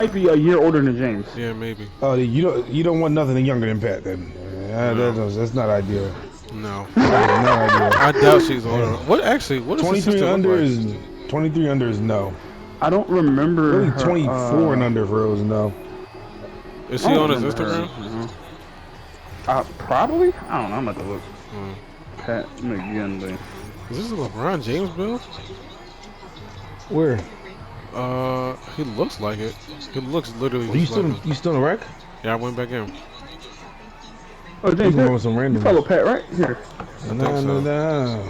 might be a year older than James. Yeah, maybe. Oh, you don't want nothing younger than Pat then. No. That's not ideal. No. That is not ideal. I doubt she's older. What actually? What does the 23 sister under look like? is 23 under is no. I don't remember. Really, her, 24 and under for Rose, no. Is I she don't on his remember Instagram? her, probably. I don't know. I'm about to look. Hmm. Pat McGinley. Is this a LeBron James build? Where? He looks like it. He looks literally. You just like him. still in the wreck? Yeah, I went back in. Oh, James, You with some you random. follow Pat, right? Here. No.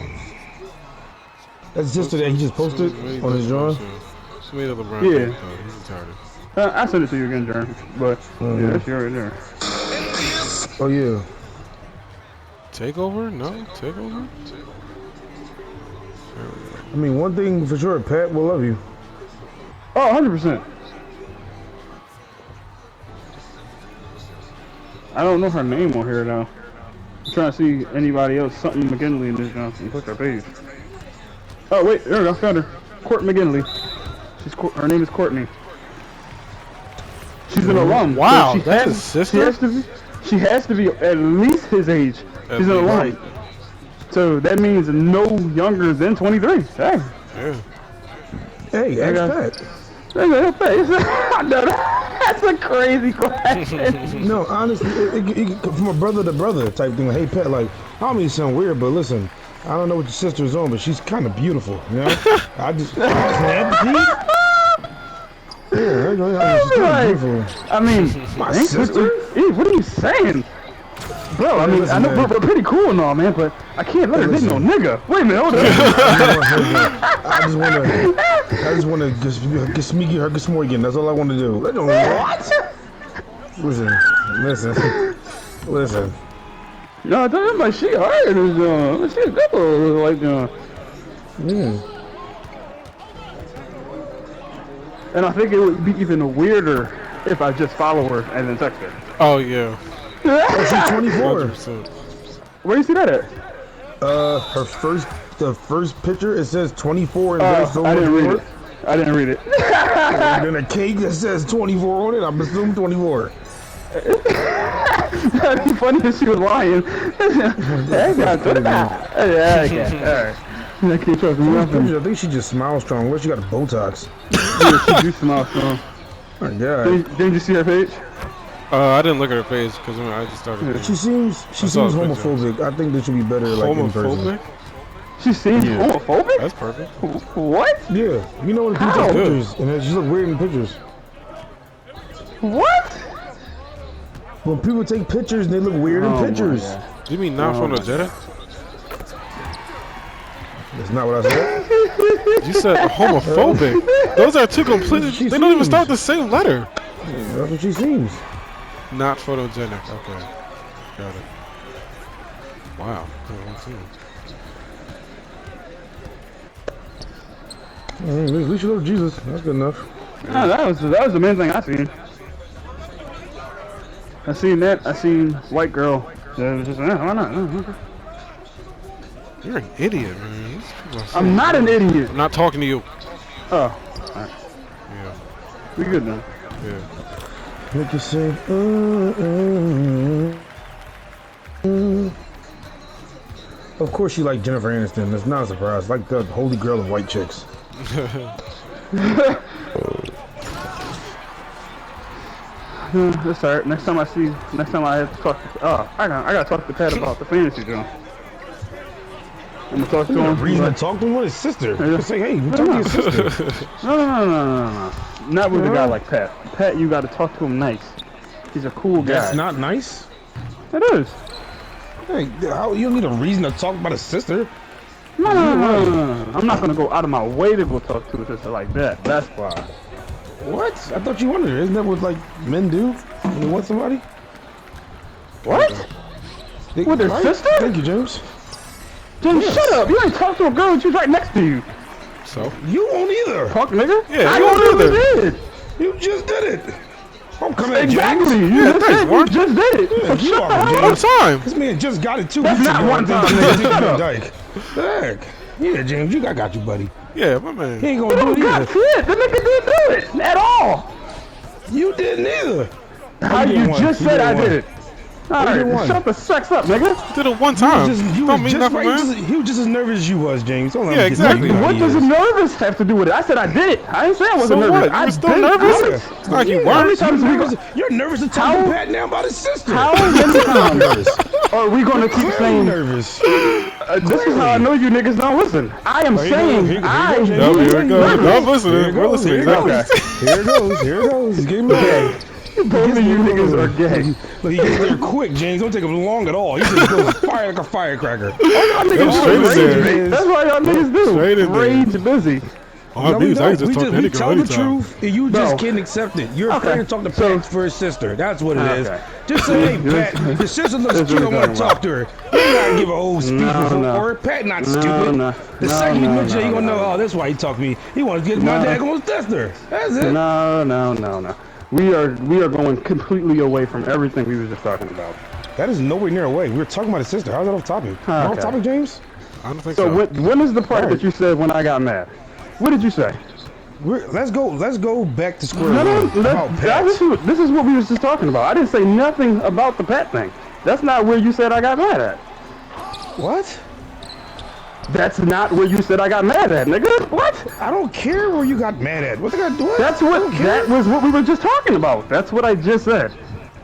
That's just that he just posted on his drawing. She made a LeBron Yeah. James though. He's retarded. I sent it to you again, Jeremy. But yeah, that's you right there. Oh yeah. Takeover? No, takeover. I mean, one thing for sure, Pat will love you. Oh, 100%. I don't know her name on here though. I'm trying to see anybody else. Something McGinley in this Johnson. Click her page. Oh wait, there we go. Found her. Court McGinley. Her name is Courtney. She's an alum. Wow, so that's his sister? She has to be at least his age. At She's an least. alum. So that means no younger than 23. Hey. Yeah. Hey, ask Pat. That's a crazy question. No, honestly, it from a brother to brother type thing. Like, hey, Pat, like, I don't mean to sound weird, but listen, I don't know what your sister's on, but she's kind of beautiful, you know? I just, yeah, she's kind of beautiful. I mean, My sister? What are you saying? Bro, I mean, listen, I know man. we're pretty cool and all, man, but I can't let her hit no nigga. Wait a minute, hold on. I just want to get Smeaky her Smorgan. That's all I want to do. What? Listen. No, I thought like she hard is she a good little, like And I think it would be even weirder if I just follow her and then text her. Oh yeah. She's 24. 100%. Where do you see that at? The first picture, it says 24 and I didn't read it. I didn't read it. And then a cake that says 24 on it, I'm assuming 24. That'd be funny if she was lying. Yeah, okay, alright. I can't trust nothing. I think she just smiles strong. Where she got a Botox? Yeah, she do smile strong. My God. Didn't you see her page? I didn't look at her face because I just started. She seems saw a picture. homophobic. I think they should be better like in person. Homophobic? She seems homophobic? That's perfect. What? Yeah, you know when people How? take pictures and she look weird in pictures. What? When people take pictures, they look weird in pictures. You mean not photogenic? That's not what I said. You said homophobic. Those are two completely. She They don't even seems. start the same letter. That's what she seems. Not photogenic. Okay. Got it. Wow. At least you love Jesus. That's good enough. No, that was the main thing I seen. I seen that. I seen white girl. That was just, why not? You're an idiot, man. These people are so I'm not an idiot. I'm not talking to you. Oh, alright. Yeah. We good now. Yeah. Make you say, Of course you like Jennifer Aniston. That's not a surprise. Like the holy grail of white chicks. That's alright. Next time I have to talk to, I gotta talk to Pat about the fantasy joint. I'm gonna talk to him. Reason to talk to him with his sister. Just say, hey, talk to your sister. No. Not with a guy like Pat. Pat, you gotta talk to him nice. He's a cool guy. That's not nice. It is. Hey, you don't need a reason to talk about his sister. No. I'm not gonna go out of my way to go talk to his sister like that. That's why. What? I thought you wanted her. Isn't that what like men do when they want somebody? What? With their sister? Thank you, James. James, shut up. You ain't talked to a girl. She's right next to you. So? You won't either. Fuck, nigga. Yeah, I you won't never either. did. You just did it. Oh, come at Exactly. James. You just thanks, said Warren. you just did it. Yeah, you are, One James. time. This man just got it 2 That's weeks not ago. one time, Dick nigga. Van Shut up. Dyke. Heck. Yeah, James, I got you, buddy. Yeah, my man. He ain't You gonna don't do it got either. shit. The nigga didn't do it at all. You didn't either. How You you did one. just You said did I one. did it. did Alright, one. shut the sex up, nigga. Did it one time. You Don't was mean just, nothing, right, man. he was just as nervous as you was, James. Don't let Yeah, him get exactly. you know What he does is. nervous have to do with it? I said I did it. I didn't say I wasn't So nervous. what? You I were still been- nervous? I- It's not like you Yeah, How many weren't. times we nervous, go- you're nervous to talk How- to Pat now about his sister. How many times nervous? are we going to keep Clearly saying nervous. this is how I know you niggas don't listen. I am Here you go, saying here you go, I here you No, go. here it goes. No, I'm listening. Here it We're goes, listening. here it goes. Exactly. Here it goes. Here it goes. He's getting mad. both of you niggas are gay. Look, he gets there quick, James. Don't take him long at all. He just goes fire like a firecracker. Y'all niggas straight in do there. rage bait. That's why y'all niggas do. Straight in there. Rage busy. Oh, No, we dudes, I don't. can just talk to any we girl tell the anytime. truth, and you No. just can't accept it. You're Okay. afraid to talk to So- Pat for his sister. That's what it is. Okay. Just say, hey, Pat, your sister looks That's cute. I what want we're to talk to her. You ain't gotta give a whole speech No, before no. for her. Pat not No, stupid. no. The No, second you no, mention it, you no, gonna know, no. oh, that's why he talked to me. He wants to get my No. dad going sister. That's it. No. We are going completely away from everything we were just talking about. That is nowhere near away. We were talking about his sister. How's that off topic? Okay. Off topic, James? I don't think So so. when is the part Right. that you said when I got mad? What did you say? Let's go back to square No, one. About Pat. this is what we was just talking about. I didn't say nothing about the Pat thing. That's not where you said I got mad at. What? That's not where you said I got mad at, nigga. What? I don't care where you got mad at. What they got to do? That was what we were just talking about. That's what I just said.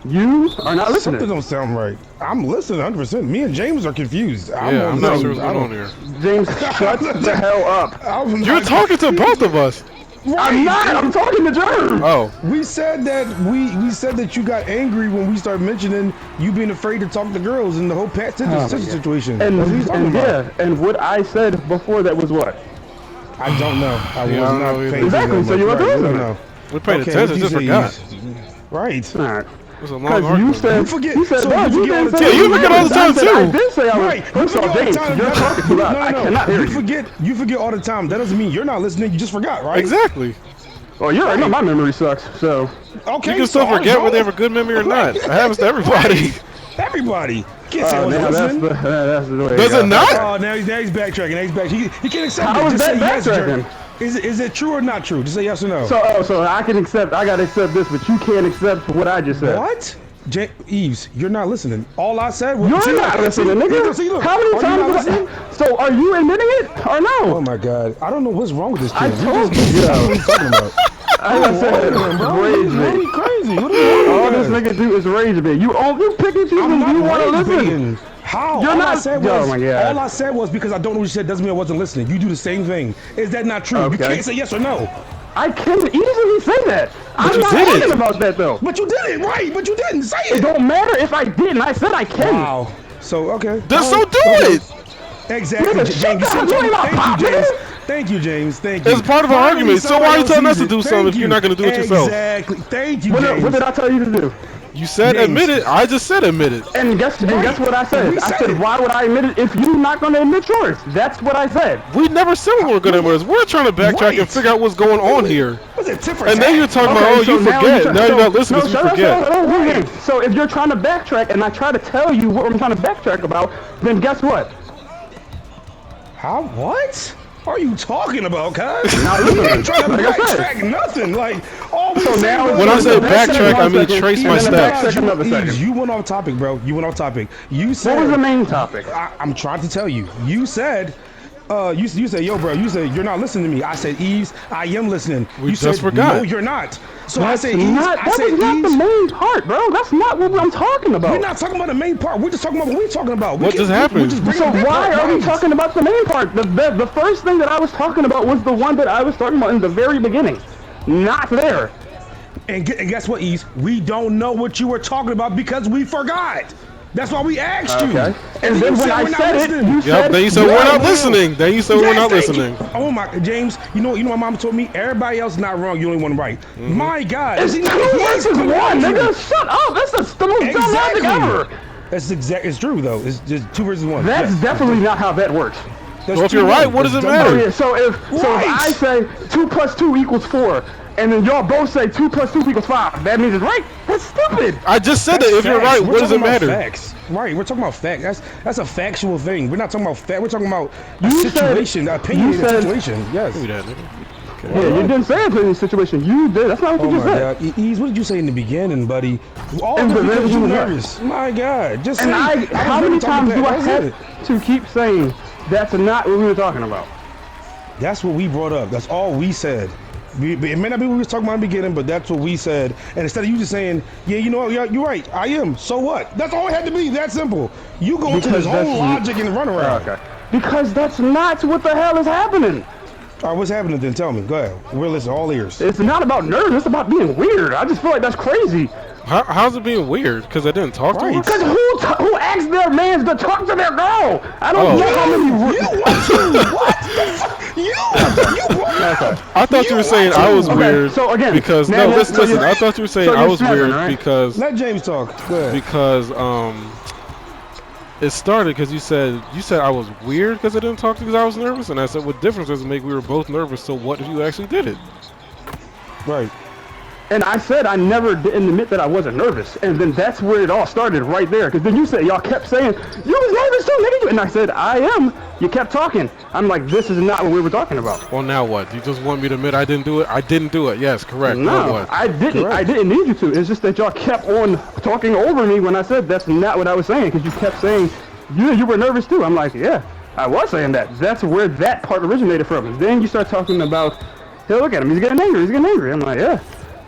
You are not listening. Something don't sound right. I'm listening 100%. Me and James are confused. Yeah, I'm not sure what's I going on don't- here. James, shut the hell up. I'm You're not- talking to both of us. I'm not. I'm talking to Germ. Oh, We said that we said that you got angry when we started mentioning you being afraid to talk to girls and the whole Pat my sister God. situation. And, That's what he's talking about. yeah, and what I said before that was what? I don't know. I Yeah, I was don't not know either. paying Exactly, attention so you that were much. Right, listening. no. we're paying Okay, attention. what Just you say, forgot. Yves? Right. All right. It was a long Because you argument. said, You forget- you said, so no, you you forget all didn't the say time. Yeah, you forget all the time, I said, I too. did say I was. Right. First off, James, you're talking too loud. I cannot hear you. You forget all the time. That doesn't mean you're not listening. You just forgot, right? Exactly. Well, you already know my memory sucks, so. Okay. You can still so forget ours whether they have a don't. good memory or not. It happens to everybody. Everybody. Can't say I Oh, wasn't now that's listening. that's the way. Does it not? Oh, now he's backtracking. Now he's back. He can't accept How it. is Just say that yes, backtracking? Jerry. Is it true or not true? Just say yes or no. So I can accept. I gotta accept this, but you can't accept what I just said. What? Eves, you're not listening. All I said was You're not listening, nigga. How many times? So are you admitting it or Oh no? my God! I don't know what's wrong with this kid. I told you. What are you talking about? I said Bro, rage he's really bait. crazy. What are All you this nigga do is rage bait. You pick and choose I'm when not you want to rage listen. baiting. How? You're all I not- said Oh was, my God. all I said was because I don't know what you said doesn't mean I wasn't listening. You do the same thing. Is that not true? You Okay. can't say yes or no. I can easily say that. I'm you not did it. talking about that though. But you did it, right? But you didn't say It it. don't matter if I didn't. I said I can. Wow. So okay. Then All so right. do Okay. it. Exactly, Nigga, James. shut You said up. You ain't my thank you, pop, James. nigga. Thank you, James. Thank you. It's part of our Finally, argument. So why are somebody you telling else us to do sees it. something if Thank you're not gonna do it yourself? Exactly. Thank you, What James. did I tell you to do? You said James. admit it. I just said admit it. And guess what I said? We I said said, it. why would I admit it if you're not going to admit yours? That's what I said. We never said we were good at words. We're trying to backtrack Right. and figure out what's going on here. Was it tit for And then tat? you're talking about, oh, you now forget. try- Now you're not listening, so you shut up, forget. shut up, shut up. So if you're trying to backtrack and I try to tell you what I'm trying to backtrack about, then guess what? How? What? Are you talking about, cuz? Now You listen, ain't trying to like I said. backtrack nothing. Like, all we So said now- was- When I say backtrack, I mean One second, trace and my then steps. backtrack another Eves, second. you went off topic, bro. You went off topic. You said. What was the main topic? I'm trying to tell you. You said. You said, yo, bro. You said you're not listening to me. I said, Eves, I am listening. We you just said, forgot. No, you're not. So That's I said, Eves. not, I that said, was not the Eves. main part, bro. That's not what I'm talking about. We're not talking about the main part. We're just talking about what we're talking about. We What can- just happened? we just bring So up that why part, are we right? talking about the main part? The first thing that I was talking about was the one that I was talking about in the very beginning. Not there. And guess what, East? We don't know what you were talking about because we forgot. That's why we asked you. Okay. And then you when I we're not said it, listening. you Yep, said, then you said we're not no. listening. Then you said we're Yes, not thank listening. you. Oh my, James, you know my mom told me everybody else not wrong. You only one right. My God, It's Is he two not- he is versus one, correct. nigga. Shut up. That's the most dumb logic ever. That's exact. It's true though. It's just 2 versus 1. That's Yes. definitely not how that works. That's Well, if 2 you're right, one. what does That's it dumb. matter? Oh, yeah, so if Right. I say 2 + 2 = 4, and then y'all both say 2 + 2 = 5, that means it's right? That's stupid. I just said That's that. If you're facts. right, We're what does it talking about matter? Facts. Right, we're talking about facts. That's a factual thing. We're not talking about fact. We're talking about a You said- situation, an opinion you in a said- situation. Yes. Give me that, nigga. Yeah, you didn't say it in this situation. You did. That's not what Oh you my just said. God, Ease, what did you say in the beginning, buddy? All And this the because reason you was what? nervous. My God, just say. And how many times do I have to keep saying that's not what we were talking about? That's what we brought up. That's all we said. It may not be what we was talking about in the beginning, but that's what we said. And instead of you just saying, yeah, you know what, yeah, you're right, I am. So what? That's all it had to be. That simple. You go into this whole logic and run around. Okay. Because that's not what the hell is happening. All right, what's happening then? Tell me. Go ahead. We're listening. All ears. It's not about nerves. It's about being weird. I just feel like that's crazy. How's it being weird? Because I didn't talk to her? Because who asked their mans to talk to their girl? I don't know how many. You want to? What? You want? I thought you were saying I was weird. So again, because now, listen. I thought you were saying I was weird because let James talk. Go ahead. Because it started because you said I was weird because I didn't talk to you because I was nervous, and I said what difference does it make? We were both nervous. So what if you actually did it? Right. And I said I never didn't admit that I wasn't nervous, and then that's where it all started right there. Because then you said y'all kept saying you was nervous too, nigga, and I said I am. You kept talking. I'm like, this is not what we were talking about. Well, now what? You just want me to admit I didn't do it? I didn't do it. Yes, correct. No, I didn't. Correct. I didn't need you to. It's just that y'all kept on talking over me when I said that's not what I was saying. Because you kept saying you were nervous too. I'm like, yeah, I was saying that. That's where that part originated from. And then you start talking about, hey, look at him. He's getting angry. He's getting angry. I'm like, yeah.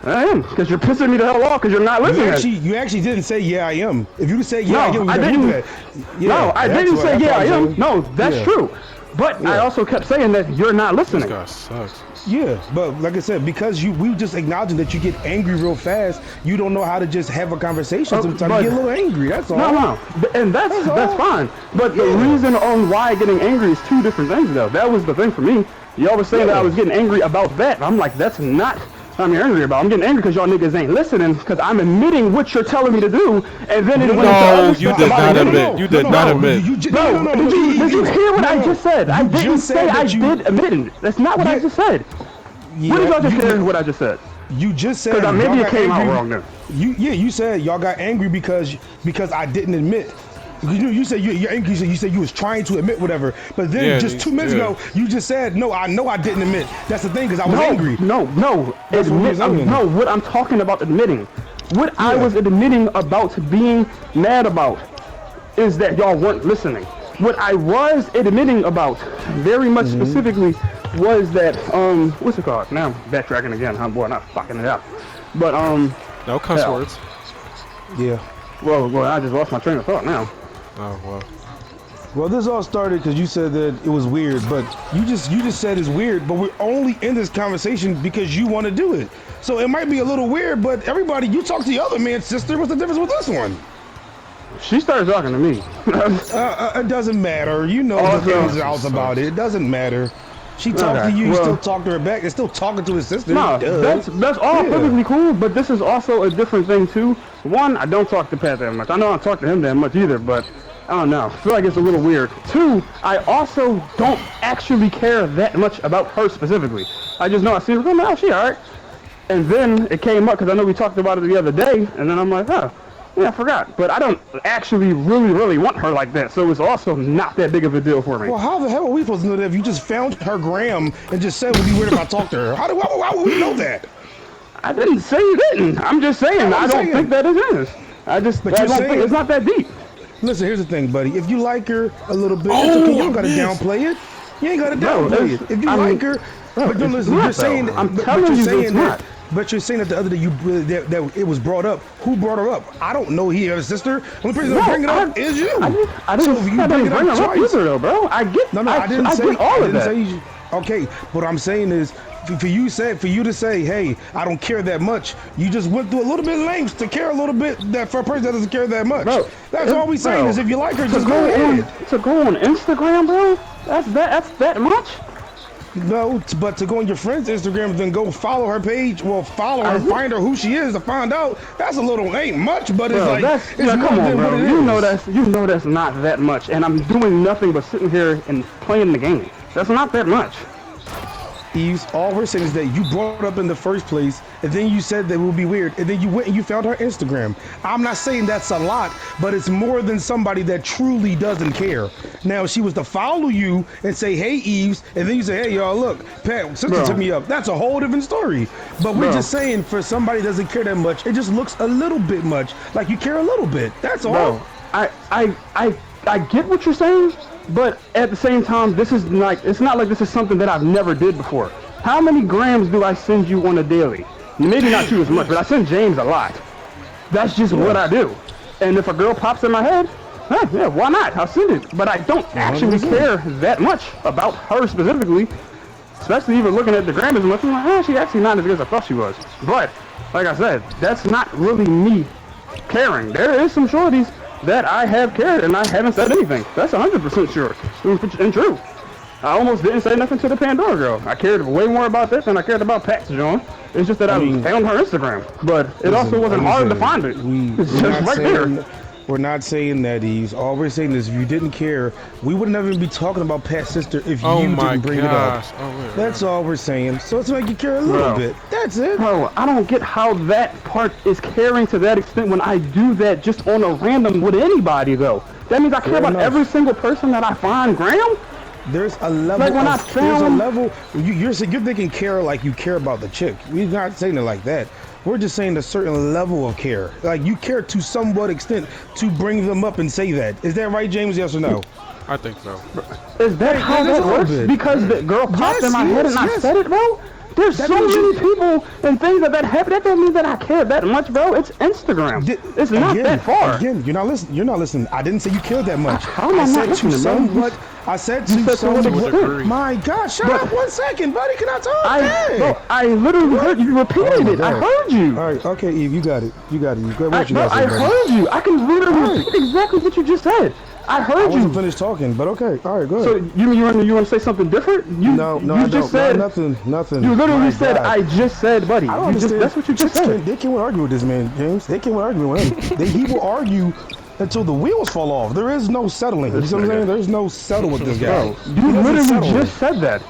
I am, because you're pissing me the hell off because you're not listening. You actually didn't say, yeah, I am. If you say, yeah, no, I didn't. Yeah, no, I didn't say, yeah, I am. No, that's true. But I also kept saying that you're not listening. This guy sucks. Yeah, but like I said, because we just acknowledging that you get angry real fast, you don't know how to just have a conversation. Sometimes you get a little angry, that's all. No, and that's fine. But the reason on why getting angry is two different things, though. That was the thing for me. Y'all was saying that I was getting angry about that. I'm like, that's not I'm angry about. I'm getting angry because y'all niggas ain't listening because I'm admitting what you're telling me to do, and then it went into you did not admit. You did not admit. No, did you hear what I just said? I didn't say I did admit it. That's not what I just said. What did y'all just hear what I just said? You just said because maybe it came out wrong then. You said y'all got angry because I didn't admit. You said you're angry. You said you was trying to admit whatever, but then just 2 minutes ago you just said no. I know I didn't admit. That's the thing because I was angry. No. What I'm talking about admitting, what I was admitting about being mad about, is that y'all weren't listening. What I was admitting about, very much specifically, was that what's it called? Now I'm backtracking again. I'm boy, not fucking it up. But no cuss words. Yeah. Well, I just lost my train of thought now. Oh well. Well, this all started because you said that it was weird, but you just said it's weird, but we're only in this conversation because you want to do it. So it might be a little weird, but everybody, you talk to the other man's sister. What's the difference with this one? She started talking to me. It doesn't matter. You know the ins and outs about it. It doesn't matter. She talked to you, you still talk to her back. It's still talking to his sister. No, that's all perfectly cool, but this is also a different thing too. One, I don't talk to Pat that much. I know I don't talk to him that much either, but I don't know. I feel like it's a little weird. Two, I also don't actually care that much about her specifically. I just know I see her, oh, she alright. And then it came up because I know we talked about it the other day, and then I'm like, huh. Yeah, I forgot. But I don't actually really want her like that, so it's also not that big of a deal for me. Well, how the hell are we supposed to know that if you just found her gram and just said it would be weird if I talked to her? Why would we know that? I didn't say you didn't. I'm just saying I don't think that it is. I don't think it's not that deep. Listen, here's the thing, buddy. If you like her a little bit, it's okay. You don't gotta downplay it. You ain't gotta downplay it. If you like her, but don't listen. You're saying I'm telling you it's not. But you're saying that the other day that it was brought up. Who brought her up? I don't know. He has a sister. The only person that bring it up is you. I didn't bring it up either, though, bro. I get. No, I didn't say all of that. Okay, what I'm saying is, for you to say, hey, I don't care that much. You just went through a little bit of lengths to care a little bit that for a person that doesn't care that much. Bro, that's all we saying is if you like her, just go ahead. To go on Instagram, bro. That's that much. No, but to go on your friend's Instagram and then go follow her page, follow her, find her who she is to find out. That's a little ain't much, but it's like it's come on, bro. You know that's not that much, and I'm doing nothing but sitting here and playing the game. That's not that much. Eves, all we're saying is that you brought it up in the first place, and then you said that it would be weird, and then you went and you found her Instagram. I'm not saying that's a lot, but it's more than somebody that truly doesn't care. Now, if she was to follow you and say, hey, Eves, and then you say, hey, y'all, look, Pat, sister Bro. took me up. That's a whole different story. But we're Bro. just saying, for somebody that doesn't care that much, it just looks a little bit much, like you care a little bit. That's all. Bro, I get what you're saying, but at the same time, this is like, it's not like this is something that I've never did before. How many grams do I send you on a daily? Maybe not you as much, but I send James a lot. That's just what I do. And if a girl pops in my head, yeah, why not? I'll send it. But I don't actually care that much about her specifically, especially even looking at the gram as much. I'm like, she's actually not as good as I thought she was. But, like I said, that's not really me caring. There is some shorties that I have cared and I haven't said anything. That's 100% sure and true. I almost didn't say nothing to the Pandora girl. I cared way more about this than I cared about Pat's John. It's just that I found her Instagram, but it also wasn't hard to find it. It's just right there. We're not saying that, Eves. All we're saying is if you didn't care, we would never be talking about Pat's sister if you didn't bring it up. That's all we're saying. So it's like you care a little bit. That's it. Bro, I don't get how that part is caring to that extent when I do that just on a random with anybody, though. That means I care about every single person that I find, Graham? There's a level Like when I there's a found- level you're thinking care like you care about the chick. We're not saying it like that. We're just saying a certain level of care. Like you care to somewhat extent to bring them up and say that. Is that right, James? Yes or no? I think so. Is that how there's that a little works? bit. Because the girl popped in my head and I said it, bro? There's so many people and things that happen. That don't mean that I care that much, bro. It's Instagram. It's not that far. Again, you're not listening. You're not listening. I didn't say you cared that much. How am I not said listening, to bro? somewhat. I said You to said to what somewhat. extent? My gosh, shut up 1 second, buddy. Can I talk? Bro, I literally heard you repeated it. I heard you. All right, okay, Eve, you got it. You got it. You got what you Bro, got. I heard you. I can literally repeat exactly what you just said. I I heard wasn't you. finished talking, but okay. All right, go So ahead. you want to say something different? No, you I just don't. said Nothing. You literally My said God. I just said, buddy. I don't You just, understand. that's what you just Chicks said. They can't argue with this man, James. They can't argue with him. He will argue until the wheels fall off. There is no settling. You see what I'm saying? There's no settle with this guy. Bro, He you doesn't literally settle. just said that.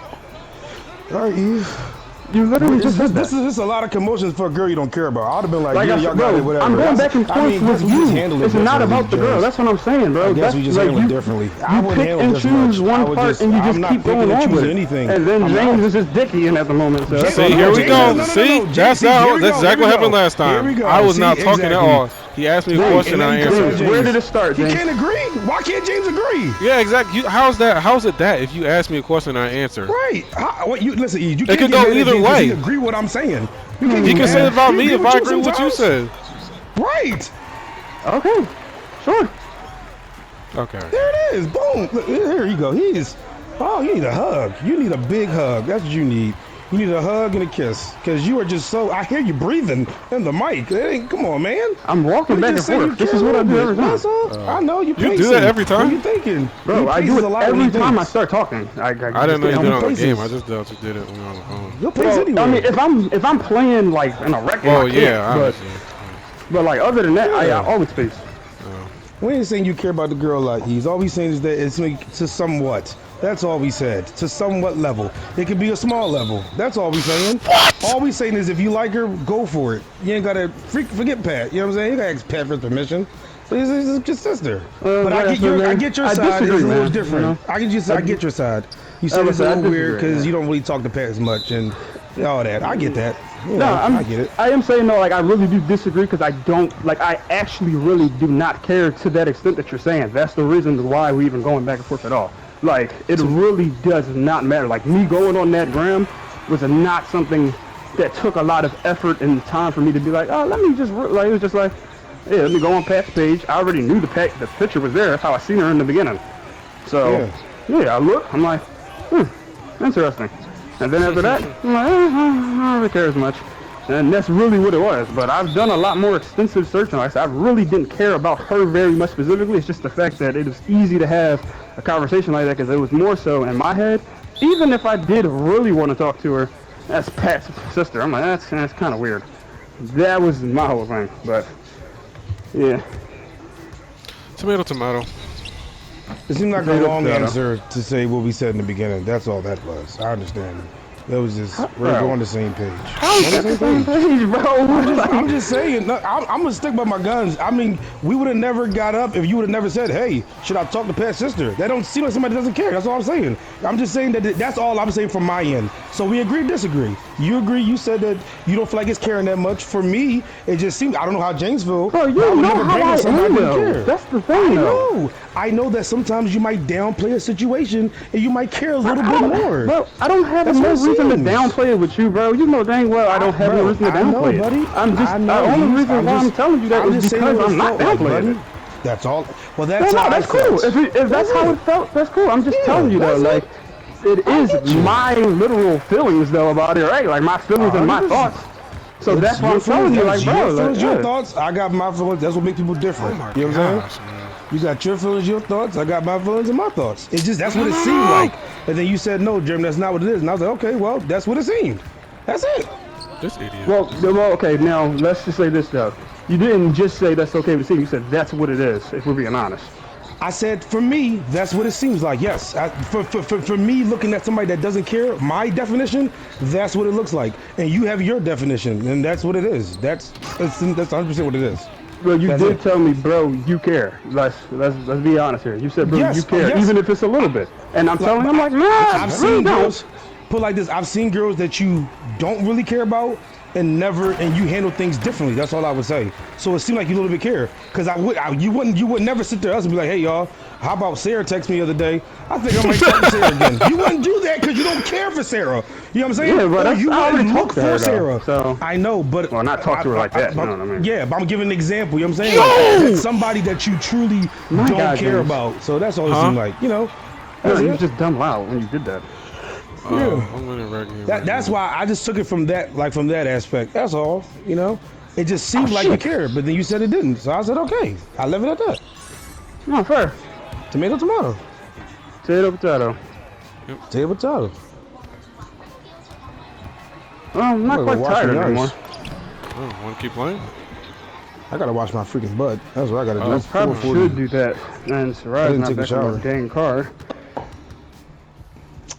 All right, Eve. You literally just said This that. is just a lot of commotions for a girl you don't care about. I'd have been like, Like yeah, I y'all said, got bro, it, whatever. I'm going back and forth I mean, with we just you. handle it It's not differently, about the girl. James. That's what I'm saying, bro. I guess That's we just like handle it you, differently. I You wouldn't pick handle it and this choose much. one I would part just- and you I'm just not keep picking going and on with choosing it. anything. And then I'm James not. is just dickying at the moment. So See, here we go. No, See, James, that's here how we that's go, exactly here what we happened go. last Here time. we go. I was See, not talking at exactly. all. He asked me a Right, question, and I then answered. James- where did it start, He James? can't agree. Why can't James agree? Yeah, exactly. How's that? How's it that if you ask me a question and I answer? Right. What you listen, Eve, you can't could get go mad at either James 'cause way. He agree what I'm saying. You can't He get can mad. say it about He me if with I you agree with what you sometimes. said. Right. Okay, sure. Okay. There it is. Boom. Look, here you go. Oh, you need a hug. You need a big hug. That's what you need. You need a hug and a kiss. Because you are just so, I hear you breathing in the mic. It ain't, come on, man. I'm walking back and Just say you forth. This care is what a I do little every bit. time. That's all. I know you do pacing. that every time? What you thinking? Bro, He I paces do it a lot when he every time I thinks. start talking. I didn't know you did it on the paces. game. I just thought you did it when you were on the phone. You'll pace Well, anyway. I mean, if I'm playing like in a record, Oh I can't, yeah, but obviously. like other than that, I Yeah. always space. We ain't saying you care about the girl like he's. All we saying is that it's to somewhat. That's all we said. To somewhat level. It could be a small level. That's all we saying. All we saying is if you like her, go for it. You ain't gotta forget Pat. You know what I'm saying? You gotta ask Pat for permission. It's your sister. But I get your I side. disagree, It's a little man, different. you know? I get your side. You said it's a I little weird disagree, because yeah. you don't really talk to Pat as much and all that. I get that. You No, know, I get it. I am saying no. Like I really do disagree because I don't like. I actually really do not care to that extent that you're saying. That's the reason why we even going back and forth at all. Like it really does not matter. Like me going on that gram was not something that took a lot of effort and time for me to be like, oh, let me just like. It was just like, yeah, let me go on Pat's page. I already knew the picture was there. That's how I seen her in the beginning. So yeah, I look. I'm like, interesting. And then after that, I'm like, I don't really care as much. And that's really what it was. But I've done a lot more extensive searching. Like I said, I really didn't care about her very much specifically. It's just the fact that it was easy to have a conversation like that because it was more so in my head. Even if I did really want to talk to her, that's Pat's sister. I'm like, that's kind of weird. That was my whole thing. But yeah. Tomato, tomato. It seemed like a long Potato. answer to say what we said in the beginning. That's all that was. I understand. It was just we're on the same page. How is that the same page, bro? I'm just saying. No, I'm gonna stick by my guns. I mean, we would have never got up if you would have never said, "Hey, should I talk to Pat's sister?" That don't seem like somebody that doesn't care. That's all I'm saying. I'm just saying that that's all I'm saying from my end. So we agree, disagree. You agree. You said that you don't feel like it's caring that much. For me, it just seems. I don't know how James feels. Bro, you know how I am, though. That's the thing, though. I know that sometimes you might downplay a situation and you might care a little bit more. Bro, I don't have no reason to downplay it with you, bro. You know dang well I don't have no reason to downplay it. Buddy. I'm just the only reason why I'm telling you that is because I'm not downplaying it. That's all. Well, that's that's cool. If that's how it felt, that's cool. I'm just telling you though, like it is my literal feelings though about it, right? Like my feelings and my thoughts. So that's why I'm telling you, like, bro, like, your thoughts. I got my feelings. That's what makes people different. You know what I'm saying? You got your feelings, your thoughts. I got my feelings and my thoughts. It's just that's what it seemed like. And then you said no, Jeremy, that's not what it is. And I was like, okay, well, that's what it seemed. That's it. This idiot. Well, okay. Now let's just say this though. You didn't just say that's okay to see. You said that's what it is. If we're being honest. I said for me, that's what it seems like. Yes, for me, looking at somebody that doesn't care, my definition, that's what it looks like. And you have your definition, and that's what it is. That's 100% what it is. Well, you did tell me, bro, you care. Let's be honest here. You said, bro, you care, even if it's a little bit. And I'm telling him, like, nah, I've seen girls put like this. I've seen girls that you don't really care about, and you handle things differently. That's all I would say. So it seemed like you a little bit care, because you would never sit there and be like, hey y'all, how about Sarah text me the other day? I think I might talk to Sarah again. You wouldn't do that because you don't care for Sarah. You know what I'm saying? Yeah, but you wouldn't look for her, Sarah. So I know, but not talk to her like that. You know what I mean? Yeah, but I'm giving an example. You know what I'm saying? Like, that's somebody that you truly don't care about. So that's all it seemed like. You know, you was just dumb loud when you did that. That's why I just took it from that aspect. That's all. You know, it just seemed like you cared, but then you said it didn't. So I said, okay, I left it at that. No, fair. Tomato, tomato. Potato, potato. Yep. Potato, potato. Well, I'm not quite tired anymore. Oh, want to keep playing? I gotta wash my freaking butt. That's what I gotta do. I probably should do that. Man, Sarai's not back in my dang car.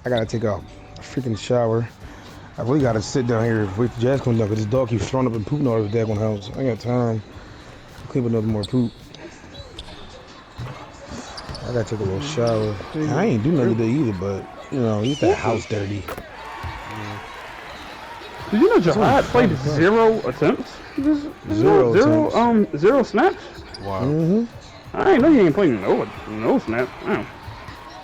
I gotta take a freaking shower. I really gotta sit down here and wait for Jazz comes down because this dog keeps throwing up and pooping all over the daggone house. I ain't got time to clean up another more poop. I gotta take a little shower. I ain't do nothing today either, but you know, get that house dirty. Did you know Jihad played 0 attempts? Zero snaps? Wow. I ain't know he ain't playing no snaps. Damn.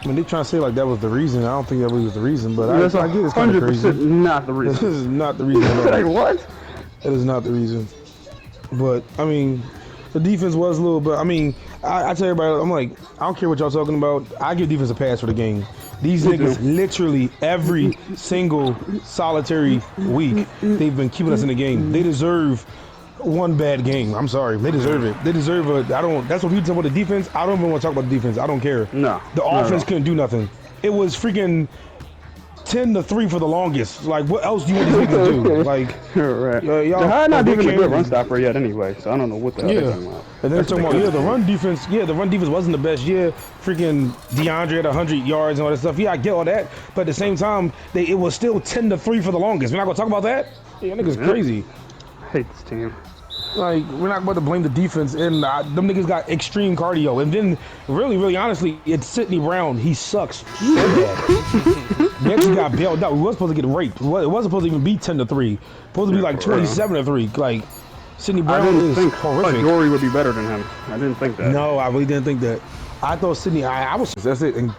I mean, they trying to say like that was the reason. I don't think that really was the reason, but I get it's kind of crazy. 100% not the reason. This is not the reason at all. Like what? That is not the reason. But I mean, the defense was a little bit. I mean, I tell everybody, I'm like, I don't care what y'all talking about. I give defense a pass for the game. These niggas literally every single solitary week they've been keeping us in the game. They deserve one bad game. I'm sorry. They deserve it. They deserve that's what people talk about the defense. I don't even want to talk about the defense. I don't care. No. The offense couldn't do nothing. It was freaking 10-3 for the longest. Like, what else do you want these niggas to do? Like, right. Jihad not even a good run stopper yet anyway, so I don't know what the hell they're talking about. And they're talking about, the run defense, the run defense wasn't the best. Yeah, freaking DeAndre had 100 yards and all that stuff. Yeah, I get all that. But at the same time, it was still 10-3 for the longest. We're not going to talk about that? Yeah, niggas crazy. I hate this team. Like, we're not about to blame the defense, and them niggas got extreme cardio. And then, really, honestly, it's Sidney Brown. He sucks so bad. Next, he got bailed out. We wasn't supposed to get raped. It wasn't supposed to even be 10-3. Supposed to be like 27-3. Like, Sidney Brown is horrific. Adoree would be better than him. I didn't think that. No, I really didn't think that. I thought Sidney. I was. That's it. And